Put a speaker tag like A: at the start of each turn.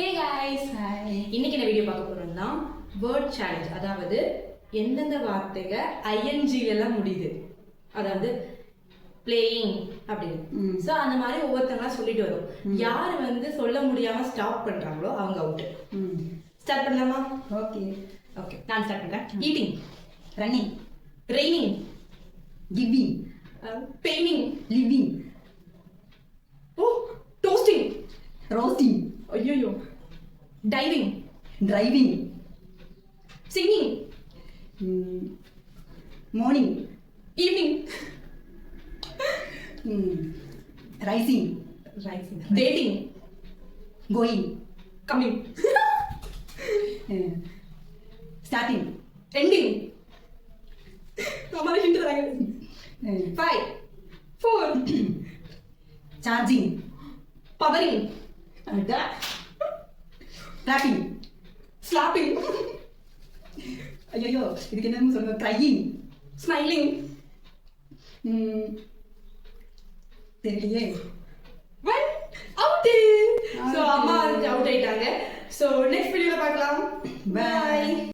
A: ஹே guys இன்னைக்கு இந்த video பார்க்க போறோம்னா வேர்ட் சேலஞ்ச். அதாவது எந்தெந்த வார்த்தைகள் ஐஎன்ஜில எல்லாம் முடியுது, அதாவது பிளேயிங் அப்படின்னு. சோ அந்த மாதிரி ஒவ்வொருத்தங்களா சொல்லிட்டு வரும். யார் வந்து சொல்ல முடியாம ஸ்டாப் பண்றாங்களோ அவங்க அவுட். ஸ்டார்ட் பண்ணலாமா?
B: ஓகே
A: ஓகே, நான் ஸ்டார்ட் பண்றேன். Eating,
B: running,
A: raining,
B: giving,
A: paining,
B: living,
A: ஓ டோஸ்டிங்,
B: ரோஸ்டிங்,
A: ஐயோ, diving,
B: driving,
A: singing,
B: morning,
A: evening,
B: rising,
A: rising, dating,
B: going,
A: coming,
B: starting,
A: ending. நம்மள ஹிண்ட் தராங்க. 5 4
B: சார்ஜிங்,
A: பவரிங்,
B: கிளாப்பிங்,
A: ஸ்லாப்பிங்,
B: ஐயோ இதுக்கு என்னன்னு சொல்லுங்க, க்ரையிங்,
A: ஸ்மைலிங்.
B: தெரியலையே.
A: One out. சோ அம்மா வந்து அவுட் ஆயிட்டாங்க. சோ நெக்ஸ்ட் வீடியோல பார்க்கலாம்.
B: Bye.